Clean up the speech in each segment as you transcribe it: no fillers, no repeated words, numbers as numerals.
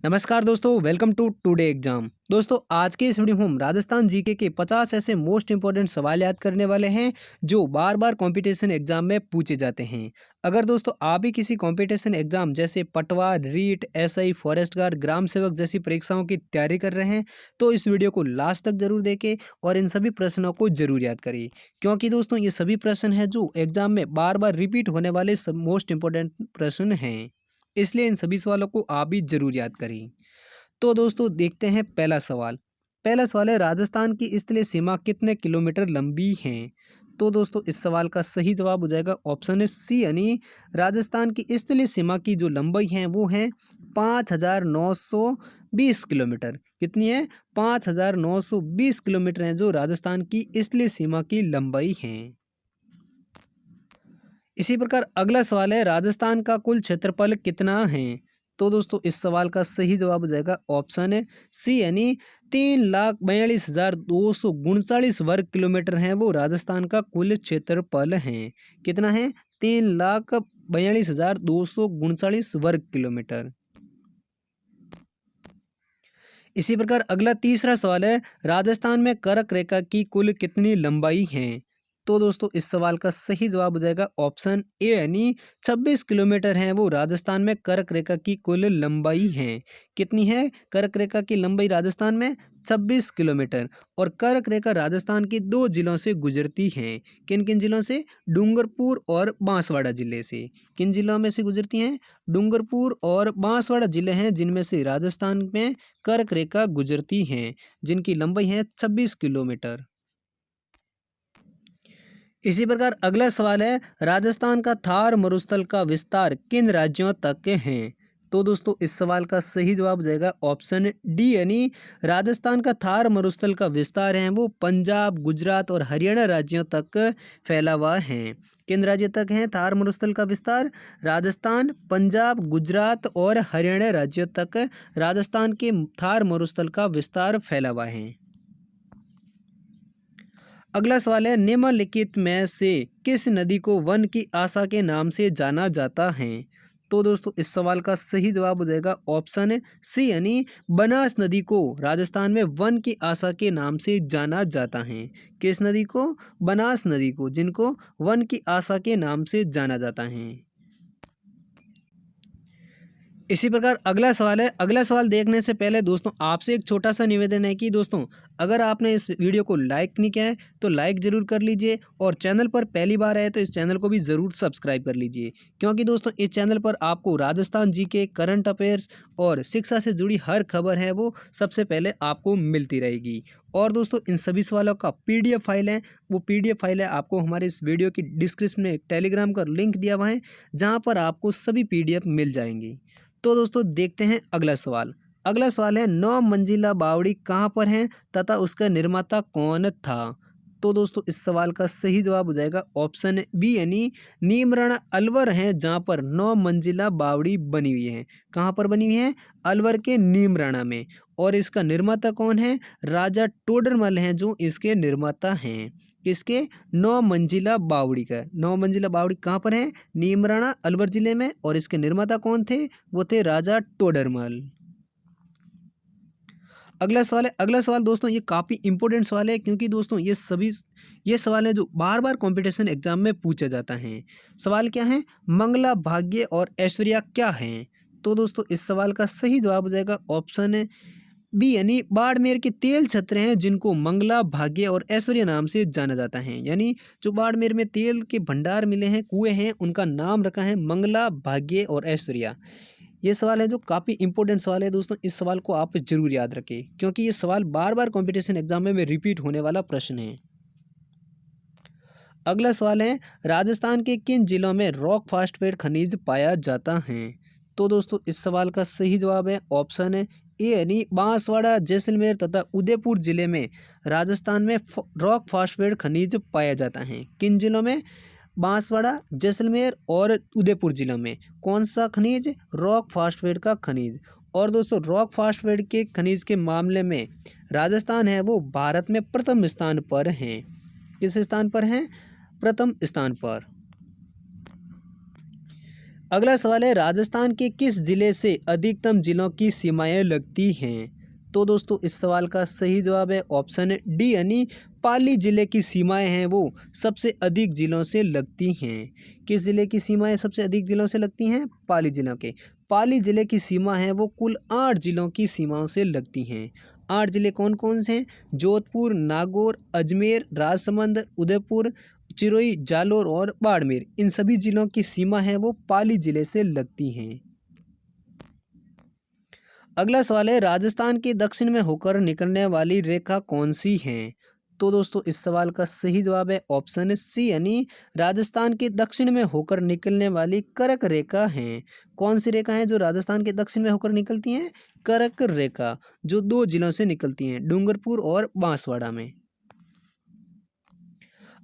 नमस्कार दोस्तों, welcome to today exam. दोस्तों, आज के इस वीडियो में हम राजस्थान जीके के 50 ऐसे मोस्ट इंपॉर्टेंट सवाल याद करने वाले हैं जो बार बार कंपटीशन एग्जाम में पूछे जाते हैं। अगर दोस्तों आप भी किसी कंपटीशन एग्जाम जैसे पटवार, रीट, एसआई, फॉरेस्ट गार्ड, ग्राम सेवक जैसी परीक्षाओं की तैयारी कर रहे हैं तो इस वीडियो को लास्ट तक जरूर देखें और इन सभी प्रश्नों को जरूर याद करिए, क्योंकि दोस्तों ये सभी प्रश्न हैं जो एग्जाम में बार बार रिपीट होने वाले मोस्ट इंपॉर्टेंट प्रश्न हैं। इसलिए इन सभी सवालों को आप भी जरूर याद करें। तो दोस्तों देखते हैं पहला सवाल है, राजस्थान की स्थलीय सीमा कितने किलोमीटर लंबी है। तो दोस्तों इस सवाल का सही जवाब हो जाएगा ऑप्शन है सी, यानी राजस्थान की स्थलीय सीमा की जो लंबाई है वो है 5,920 किलोमीटर। कितनी है? 5,920 किलोमीटर है जो राजस्थान की स्थलीय सीमा की लंबाई है। इसी प्रकार अगला सवाल है, राजस्थान का कुल क्षेत्रफल कितना है। तो दोस्तों इस सवाल का सही जवाब हो जाएगा ऑप्शन है सी, यानी 3,42,239 वर्ग किलोमीटर है वो राजस्थान का कुल क्षेत्रफल है। कितना है? 3,42,239 वर्ग किलोमीटर। इसी प्रकार अगला तीसरा सवाल है, राजस्थान में कर्क रेखा की कुल कितनी लंबाई है। तो दोस्तों इस सवाल का सही जवाब हो जाएगा ऑप्शन ए, यानी 26 किलोमीटर है वो राजस्थान में कर्क रेखा की कुल लंबाई है। कितनी है कर्क रेखा की लंबाई राजस्थान में? 26 किलोमीटर। और कर्क रेखा राजस्थान के दो जिलों से गुजरती है। किन किन जिलों से? डूंगरपुर और बांसवाड़ा जिले से। किन जिलों में से गुजरती हैं? डूंगरपुर और बांसवाड़ा जिले हैं जिनमें से राजस्थान में कर्क रेखा गुजरती हैं, जिनकी लंबाई है 26 किलोमीटर। इसी प्रकार अगला सवाल है, राजस्थान का थार मरुस्थल का विस्तार किन राज्यों तक है। तो दोस्तों इस सवाल का सही जवाब हो जाएगा ऑप्शन डी, यानी राजस्थान का थार मरुस्थल का विस्तार है वो पंजाब, गुजरात और हरियाणा राज्यों तक फैला हुआ है। किन राज्यों तक है थार मरुस्थल का विस्तार? राजस्थान, पंजाब, गुजरात और हरियाणा राज्यों तक राजस्थान के थार मरुस्थल का विस्तार फैला हुआ है। अगला सवाल है, निम्नलिखित में से किस नदी को वन की आशा के नाम से जाना जाता है। तो दोस्तों इस सवाल का सही जवाब हो जाएगा ऑप्शन सी, यानी बनास नदी को राजस्थान में वन की आशा के नाम से जाना जाता है। किस नदी को? बनास नदी को, जिनको वन की आशा के नाम से जाना जाता है। इसी प्रकार अगला सवाल है, अगला सवाल देखने से पहले दोस्तों आपसे एक छोटा सा निवेदन है कि दोस्तों अगर आपने इस वीडियो को लाइक नहीं किया है तो लाइक ज़रूर कर लीजिए, और चैनल पर पहली बार आए तो इस चैनल को भी ज़रूर सब्सक्राइब कर लीजिए, क्योंकि दोस्तों इस चैनल पर आपको राजस्थान जीके, करंट अफेयर्स और शिक्षा से जुड़ी हर खबर है वो सबसे पहले आपको मिलती रहेगी। और दोस्तों इन सभी सवालों का पीडीएफ फाइल है, वो पीडीएफ फाइल है आपको हमारे इस वीडियो की डिस्क्रिप्शन में टेलीग्राम का लिंक दिया हुआ है, जहाँ पर आपको सभी पीडीएफ मिल जाएंगी। तो दोस्तों देखते हैं अगला सवाल। अगला सवाल है, 9 मंजिला बावड़ी कहाँ पर है तथा उसका निर्माता कौन था। तो दोस्तों इस सवाल का सही जवाब हो जाएगा ऑप्शन बी, यानी नीमराणा अलवर है जहाँ पर 9 मंजिला बावड़ी बनी हुई है। कहाँ पर बनी हुई है? अलवर के नीमराणा में। और इसका निर्माता कौन है? राजा टोडरमल हैं जो इसके निर्माता हैं। किसके? 9 मंजिला बावड़ी का। 9 मंजिला बावड़ी कहाँ पर है? नीमराणा अलवर जिले में। और इसके निर्माता कौन थे? वो थे राजा टोडरमल। अगला सवाल है, अगला सवाल दोस्तों ये काफ़ी इंपॉर्टेंट सवाल है, क्योंकि दोस्तों ये सवाल है जो बार बार कंपटीशन एग्जाम में पूछा जाता है। सवाल क्या है? मंगला, भाग्य और ऐश्वर्या क्या हैं। तो दोस्तों इस सवाल का सही जवाब हो जाएगा ऑप्शन बी, यानी बाड़मेर के तेल छत्र हैं जिनको मंगला, भाग्य और ऐश्वर्या नाम से जाना जाता है। यानी जो बाड़मेर में तेल के भंडार मिले हैं, कुएं हैं, उनका नाम रखा है मंगला, भाग्य और ऐश्वर्या। ये सवाल है जो काफ़ी इंपॉर्टेंट सवाल है दोस्तों, इस सवाल को आप जरूर याद रखें, क्योंकि ये सवाल बार बार कंपटीशन एग्जाम में रिपीट होने वाला प्रश्न है। अगला सवाल है, राजस्थान के किन जिलों में रॉक फास्फेट खनिज पाया जाता है। तो दोस्तों इस सवाल का सही जवाब है ऑप्शन है ए, यानी बांसवाड़ा, जैसलमेर तथा उदयपुर जिले में राजस्थान में रॉक फास्फेट खनिज पाया जाता है। किन जिलों में? बांसवाड़ा, जैसलमेर और उदयपुर जिलों में। कौन सा खनिज? रॉक फास्फेट का खनिज। और दोस्तों रॉक फास्फेट के खनिज के मामले में राजस्थान है वो भारत में प्रथम स्थान पर है। किस स्थान पर है? प्रथम स्थान पर। अगला सवाल है, राजस्थान के किस जिले से अधिकतम जिलों की सीमाएं लगती हैं? तो दोस्तों इस सवाल का सही जवाब है ऑप्शन डी, यानी पाली जिले की सीमाएं हैं वो सबसे अधिक जिलों से लगती हैं। किस जिले की सीमाएं सबसे अधिक जिलों से लगती हैं? पाली जिलों के। पाली जिले की सीमा है वो कुल 8 जिलों की सीमाओं से लगती हैं। 8 जिले कौन कौन से हैं? जोधपुर, नागौर, अजमेर, राजसमंद, उदयपुर, चिरोई, जालोर और बाड़मेर, इन सभी जिलों की सीमा है वो पाली जिले से लगती हैं। अगला सवाल है, राजस्थान के दक्षिण में होकर निकलने वाली रेखा कौन सी है? तो दोस्तों इस सवाल का सही जवाब है ऑप्शन सी, यानी राजस्थान के दक्षिण में होकर निकलने वाली कर्क रेखा है। कौन सी रेखा है जो राजस्थान के दक्षिण में होकर निकलती हैं? कर्क रेखा, जो 2 जिलों से निकलती हैं, डूंगरपुर और बांसवाड़ा में।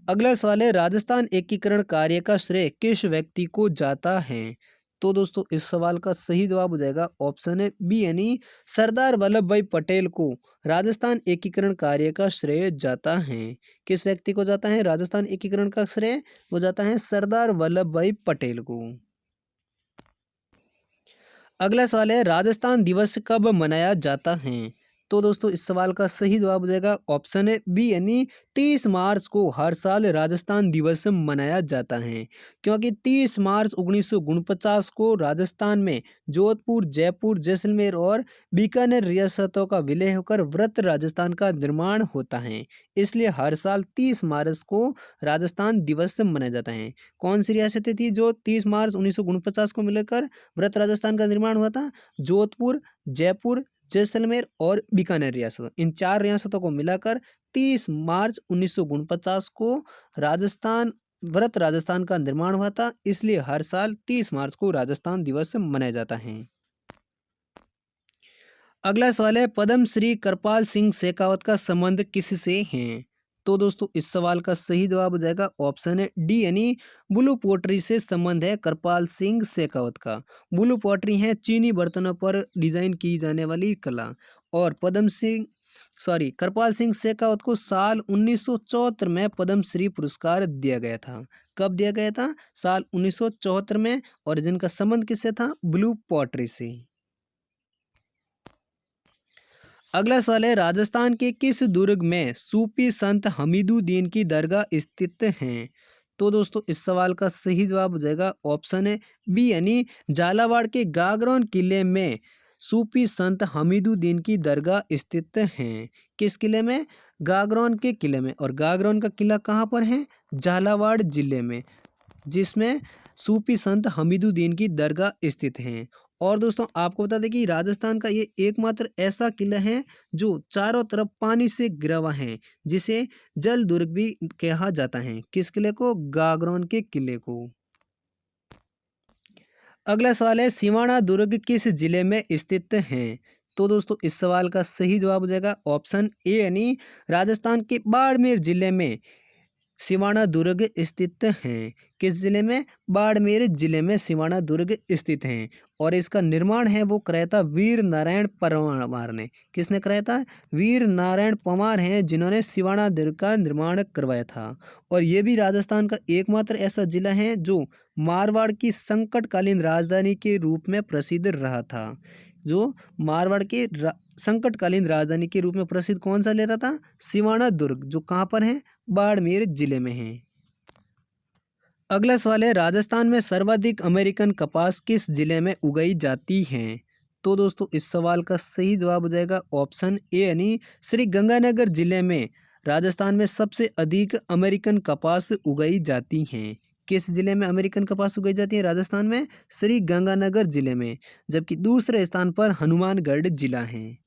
अगला सवाल है, राजस्थान एकीकरण कार्य का श्रेय किस व्यक्ति को जाता है? तो दोस्तों इस सवाल का सही जवाब हो जाएगा ऑप्शन है बी, यानी सरदार वल्लभ भाई पटेल को राजस्थान एकीकरण कार्य का श्रेय जाता है। किस व्यक्ति को जाता है राजस्थान एकीकरण का श्रेय? वो जाता है सरदार वल्लभ भाई पटेल को। अगला सवाल है, राजस्थान दिवस कब मनाया जाता है? तो दोस्तों इस सवाल का सही जवाब हो जाएगा ऑप्शन है बी, यानी 30 मार्च को हर साल राजस्थान दिवस मनाया जाता है। क्योंकि 30 मार्च 1949 को राजस्थान में जोधपुर, जयपुर, जैसलमेर और बीकानेर रियासतों का विलय होकर वृत्त राजस्थान का निर्माण होता है। इसलिए हर साल 30 मार्च को राजस्थान दिवस मनाया जाता है। कौन सी रियासतें थी जो 30 मार्च 1949 को मिलकर वृत्त राजस्थान का निर्माण हुआ था? जोधपुर, जयपुर, जैसलमेर और बीकानेर रियासत, इन 4 रियासतों को मिलाकर 30 मार्च 1949 को राजस्थान वृत्त राजस्थान का निर्माण हुआ था। इसलिए हर साल 30 मार्च को राजस्थान दिवस मनाया जाता है। अगला सवाल है, पद्म श्री कृपाल सिंह शेखावत का संबंध किससे है? तो दोस्तों इस सवाल का सही जवाब हो जाएगा ऑप्शन है डी, यानी ब्लू पोट्री से संबंध है कृपाल सिंह शेखावत का। ब्लू पोट्री है चीनी बर्तनों पर डिजाइन की जाने वाली कला। और कृपाल सिंह शेखावत को साल 1974 में पद्म श्री पुरस्कार दिया गया था। कब दिया गया था? साल 1974 में। और जिनका संबंध किससे था? ब्लू पोट्री से। अगला सवाल है, राजस्थान के किस दुर्ग में सूफी संत हमीदुद्दीन की दरगाह स्थित है? तो दोस्तों इस सवाल का सही जवाब हो जाएगा ऑप्शन है बी, यानी झालावाड़ के गागरोन किले में सूफी संत हमीदुद्दीन की दरगाह स्थित है। किस किले में? गागरोन के किले में। और गागरोन का किला कहाँ पर है? झालावाड़ जिले में, जिसमें सूफी संत हमीदुद्दीन की दरगाह स्थित हैं। और दोस्तों आपको बता दें कि राजस्थान का ये एकमात्र ऐसा किला है जो चारों तरफ पानी से घिरा हुआ है, जिसे जल दुर्ग भी कहा जाता है। किस किले को? गागरोन के किले को। अगला सवाल है, सिवाना दुर्ग किस जिले में स्थित है? तो दोस्तों इस सवाल का सही जवाब हो जाएगा ऑप्शन ए, यानी राजस्थान के बाड़मेर जिले में सिवाना दुर्ग स्थित हैं। किस जिले में? बाड़मेर जिले में सिवाना दुर्ग स्थित हैं। और इसका निर्माण है वो कराया था वीर नारायण परमार ने। किसने कराया था? वीर नारायण परमार हैं जिन्होंने सिवाना दुर्ग का निर्माण करवाया था। और ये भी राजस्थान का एकमात्र ऐसा जिला है जो मारवाड़ की संकटकालीन राजधानी के रूप में प्रसिद्ध रहा था। जो मारवाड़ के संकटकालीन राजधानी के रूप में प्रसिद्ध कौन सा ले रहा था? सिवाना दुर्ग, जो कहाँ पर है? बाड़मेर जिले में है। अगला सवाल है, राजस्थान में सर्वाधिक अमेरिकन कपास किस जिले में उगाई जाती है? तो दोस्तों इस सवाल का सही जवाब हो जाएगा ऑप्शन ए, यानी श्री गंगानगर जिले में राजस्थान में सबसे अधिक अमेरिकन कपास उगाई जाती हैं। किस जिले में अमेरिकन कपास उगाई जाती है राजस्थान में? श्री गंगानगर जिले में। जबकि दूसरे स्थान पर हनुमानगढ़ जिला है।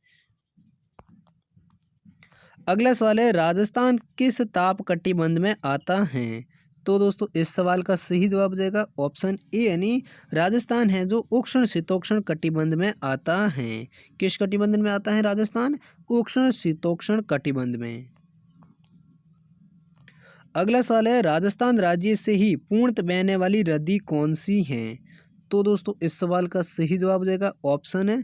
अगला सवाल है, राजस्थान किस ताप कटिबंध में आता है? तो दोस्तों इस सवाल का सही जवाब हो जाएगा ऑप्शन ए, यानी राजस्थान है जो उष्ण शीतोष्ण कटिबंध में आता है। किस कटिबंध में आता है राजस्थान? उष्ण शीतोष्ण कटिबंध में। अगला सवाल है, राजस्थान राज्य से ही पूर्णतः बहने वाली नदी कौन सी है? तो दोस्तों इस सवाल का सही जवाब हो जाएगा ऑप्शन है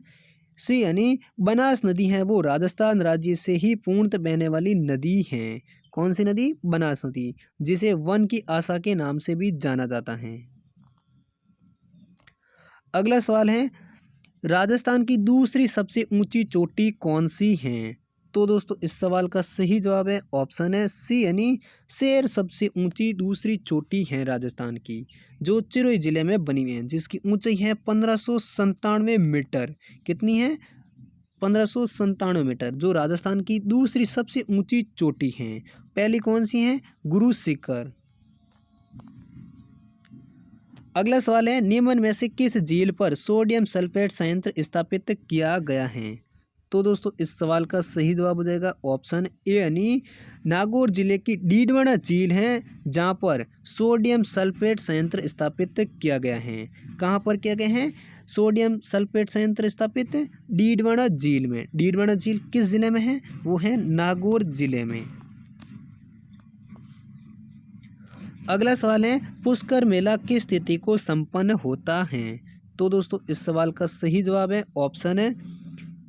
सी, यानी बनास नदी है वो राजस्थान राज्य से ही पूर्णतः बहने वाली नदी है। कौन सी नदी? बनास नदी, जिसे वन की आशा के नाम से भी जाना जाता है। अगला सवाल है, राजस्थान की दूसरी सबसे ऊंची चोटी कौन सी है? तो दोस्तों इस सवाल का सही जवाब है ऑप्शन है सी, यानी शेर सबसे ऊंची दूसरी चोटी है राजस्थान की, जो चिरोई जिले में बनी हुई है, जिसकी ऊंचाई है 1597 मीटर। कितनी है? 1597 मीटर, जो राजस्थान की दूसरी सबसे ऊंची चोटी है। पहली कौन सी है? गुरु शिखर। अगला सवाल है, निम्न में से किस झील पर सोडियम सल्फेट संयंत्र स्थापित किया गया है? तो दोस्तों इस सवाल का सही जवाब हो जाएगा ऑप्शन ए, यानी नागौर जिले की डीडवाना झील है, जहां पर सोडियम सल्फेट संयंत्र स्थापित किया गया है। कहां पर किया गया है सोडियम सल्फेट संयंत्र स्थापित? डीडवाना झील में। डीडवाना झील किस जिले में है? वो है नागौर जिले में। अगला सवाल है, पुष्कर मेला किस तिथि को संपन्न होता है? तो दोस्तों इस सवाल का सही जवाब है ऑप्शन है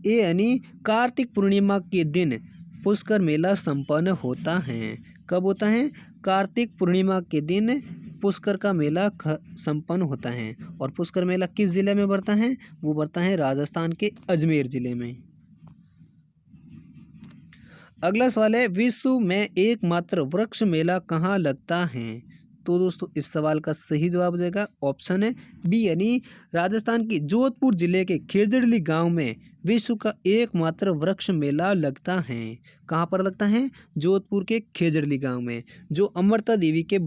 ए, यानी कार्तिक पूर्णिमा के दिन पुष्कर मेला संपन्न होता है। कब होता है? कार्तिक पूर्णिमा के दिन पुष्कर का मेला संपन्न होता है। और पुष्कर मेला किस जिले में बढ़ता है? वो बढ़ता है राजस्थान के अजमेर जिले में। अगला सवाल है, विश्व में एकमात्र वृक्ष मेला कहाँ लगता है? तो दोस्तों इस सवाल का सही जवाब हो जाएगा ऑप्शन है बी, यानी राजस्थान की जोधपुर जिले के खेजड़ली गांव में विश्व का एकमात्र वृक्ष मेला लगता है। कहाँ पर लगता है? जोधपुर के खेजड़ली गांव में, जो अमृता देवी के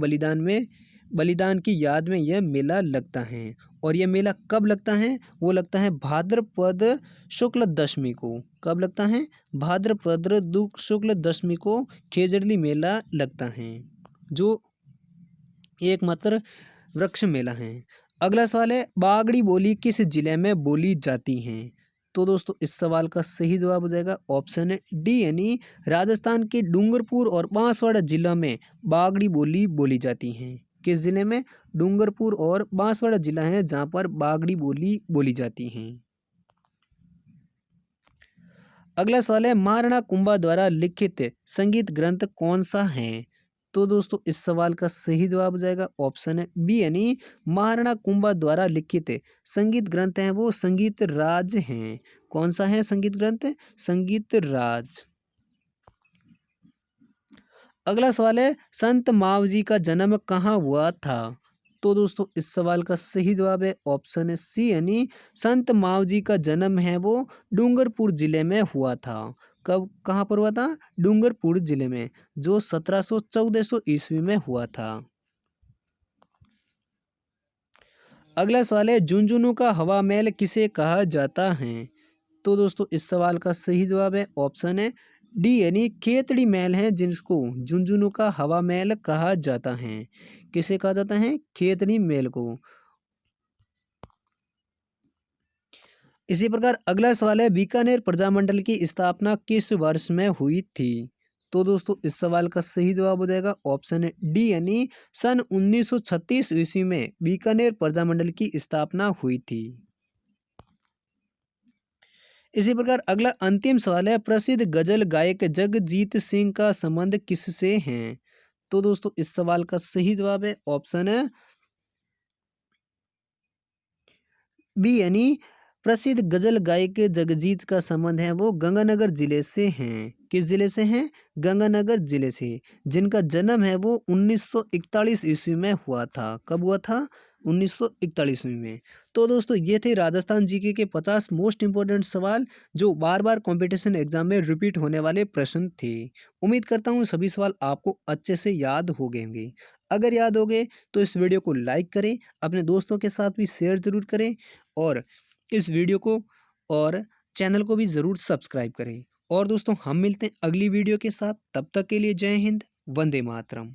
बलिदान की याद में यह मेला लगता है। और यह मेला कब लगता है? वो लगता है भाद्रपद शुक्ल दशमी को। कब लगता है? भाद्रपद शुक्ल दशमी को खेजड़ली मेला लगता है, जो एकमात्र वृक्ष मेला है। अगला सवाल है, बागड़ी बोली किस जिले में बोली जाती है? तो दोस्तों इस सवाल का सही जवाब हो जाएगा ऑप्शन है डी, यानी राजस्थान के डूंगरपुर और बांसवाड़ा जिला में बागड़ी बोली बोली जाती है। किस जिले में? डूंगरपुर और बांसवाड़ा जिला है जहां पर बागड़ी बोली बोली जाती है। अगला सवाल है, महाराणा कुंभा द्वारा लिखित संगीत ग्रंथ कौन सा है? तो दोस्तों इस सवाल का सही जवाब हो जाएगा ऑप्शन है बी, यानी महाराणा कुंभा द्वारा लिखित संगीत ग्रंथ है वो संगीत राज हैं। कौन सा है संगीत ग्रंथ? संगीत राज। अगला सवाल है, संत मावजी का जन्म कहाँ हुआ था? तो दोस्तों इस सवाल का सही जवाब है ऑप्शन है सी, यानी संत मावजी का जन्म है वो डूंगरपुर जिले में हुआ था। कब, कहाँ पर हुआ था? डूंगरपुर जिले में, जो 1700-1400 ईस्वी में हुआ था। अगला सवाल है, झुंझुनू का हवा महल किसे कहा जाता है? तो दोस्तों इस सवाल का सही जवाब है ऑप्शन है डी, यानी खेतड़ी महल है जिसको झुंझुनू का हवा महल कहा जाता है। किसे कहा जाता है? खेतड़ी महल को। इसी प्रकार अगला सवाल है, बीकानेर प्रजामंडल की स्थापना किस वर्ष में हुई थी? तो दोस्तों इस सवाल का सही जवाब हो जाएगा ऑप्शन है डी, यानी सन 1936 ईस्वी में बीकानेर प्रजामंडल की स्थापना हुई थी। इसी प्रकार अगला अंतिम सवाल है, प्रसिद्ध गजल गायक जगजीत सिंह का संबंध किससे है? तो दोस्तों इस सवाल का सही जवाब है ऑप्शन है बी, यानी प्रसिद्ध गजल गायक जगजीत का संबंध है वो गंगानगर जिले से हैं। किस जिले से हैं? गंगानगर जिले से, जिनका जन्म है वो 1941 ईस्वी में हुआ था। कब हुआ था? 1941 ईस्वी में। तो दोस्तों ये थे राजस्थान जीके के 50 मोस्ट इंपोर्टेंट सवाल, जो बार बार कंपटीशन एग्जाम में रिपीट होने वाले प्रश्न थे। उम्मीद करता हूँ सभी सवाल आपको अच्छे से याद हो गए होंगे। अगर याद हो गए तो इस वीडियो को लाइक करें, अपने दोस्तों के साथ भी शेयर ज़रूर करें, और इस वीडियो को और चैनल को भी ज़रूर सब्सक्राइब करें। और दोस्तों हम मिलते हैं अगली वीडियो के साथ, तब तक के लिए जय हिंद, वंदे मातरम।